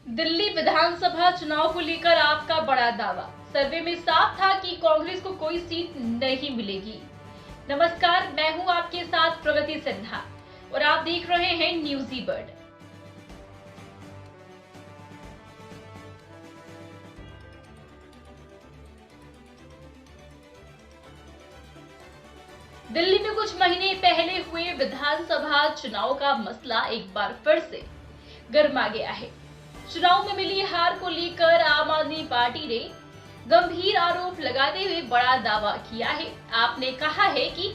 दिल्ली विधानसभा चुनाव को लेकर आपका बड़ा दावा। सर्वे में साफ था कि कांग्रेस को कोई सीट नहीं मिलेगी। नमस्कार, मैं हूं आपके साथ प्रगति सिन्हा और आप देख रहे हैं न्यूज़ी बर्ड। दिल्ली में कुछ महीने पहले हुए विधानसभा चुनाव का मसला एक बार फिर से गर्मा गया है। चुनाव में मिली हार को लेकर आम आदमी पार्टी ने गंभीर आरोप लगाते हुए बड़ा दावा किया है। आपने कहा है कि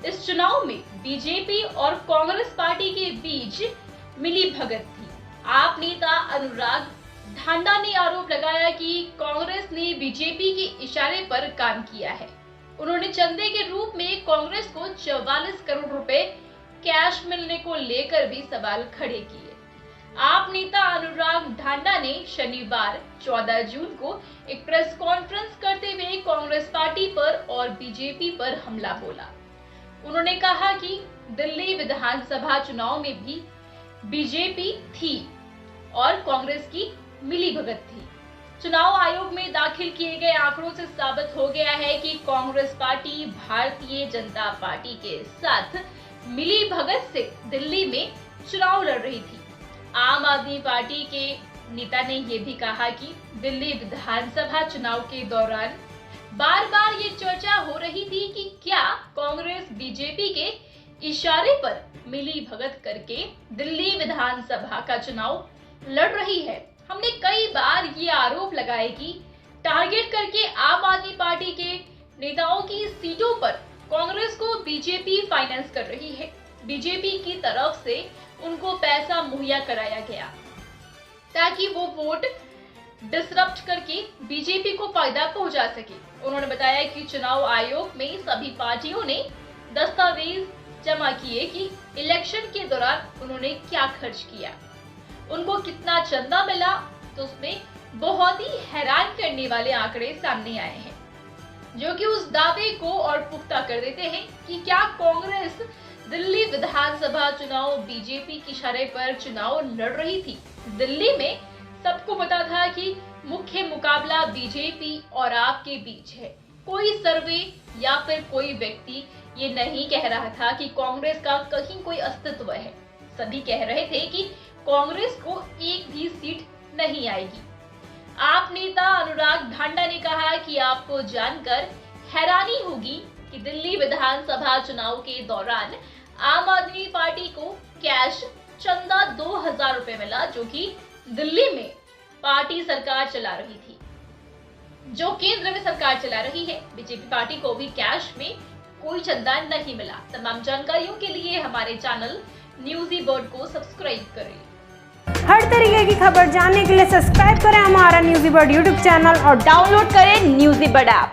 इस चुनाव में बीजेपी और कांग्रेस पार्टी के बीच मिली भगत थी। आप नेता अनुराग ढांडा ने आरोप लगाया कि कांग्रेस ने बीजेपी के इशारे पर काम किया है। उन्होंने चंदे के रूप में कांग्रेस को 44 करोड़ रुपए कैश मिलने को लेकर भी सवाल खड़े किए। आप नेता अनुराग ढांडा ने शनिवार 14 जून को एक प्रेस कॉन्फ्रेंस करते हुए कांग्रेस पार्टी पर और बीजेपी पर हमला बोला। उन्होंने कहा कि दिल्ली विधानसभा चुनाव में भी बीजेपी थी और कांग्रेस की मिलीभगत थी। चुनाव आयोग में दाखिल किए गए आंकड़ों से साबित हो गया है कि कांग्रेस पार्टी भारतीय जनता पार्टी के साथ मिलीभगत से दिल्ली में चुनाव लड़ रही थी। आम आदमी पार्टी के नेता ने यह भी कहा कि दिल्ली विधानसभा चुनाव के दौरान बार बार ये चर्चा हो रही थी कि क्या कांग्रेस बीजेपी के इशारे पर मिलीभगत करके दिल्ली विधानसभा का चुनाव लड़ रही है। हमने कई बार ये आरोप लगाए कि टारगेट करके आम आदमी पार्टी के नेताओं की सीटों पर कांग्रेस को बीजेपी फाइनेंस कर रही है। बीजेपी की तरफ से उनको पैसा मुहैया कराया गया ताकि वो वोट डिसरप्ट करके बीजेपी को फायदा पहुंचा सके। उन्होंने बताया कि चुनाव आयोग में सभी पार्टियों ने दस्तावेज जमा किए कि इलेक्शन के दौरान उन्होंने क्या खर्च किया, उनको कितना चंदा मिला। तो उसमें बहुत ही हैरान करने वाले आंकड़े सामने आए हैं जो कि उस दावे को और पुख्ता कर देते हैं कि क्या कांग्रेस दिल्ली विधानसभा चुनाव बीजेपी के इशारे पर चुनाव लड़ रही थी। दिल्ली में सबको पता था कि मुख्य मुकाबला बीजेपी और आप के बीच है। कोई सर्वे या फिर कोई व्यक्ति ये नहीं कह रहा था कि कांग्रेस का कहीं कोई अस्तित्व है। सभी कह रहे थे कि कांग्रेस को एक भी सीट नहीं आएगी। आप नेता अनुराग ढांडा ने कहा कि आपको जानकर हैरानी होगी कि दिल्ली विधानसभा चुनाव के दौरान आम आदमी पार्टी को कैश चंदा 2000 रुपए मिला, जो कि दिल्ली में पार्टी सरकार चला रही थी, जो केंद्र में सरकार चला रही है। बीजेपी पार्टी को भी कैश में कोई चंदा नहीं मिला। तमाम जानकारियों के लिए हमारे चैनल न्यूज़ी बर्ड को सब्सक्राइब करें। हर तरीके की खबर जानने के लिए सब्सक्राइब करें हमारा न्यूज़ी बर्ड यूट्यूब चैनल और डाउनलोड करें न्यूज़ी बर्ड ऐप।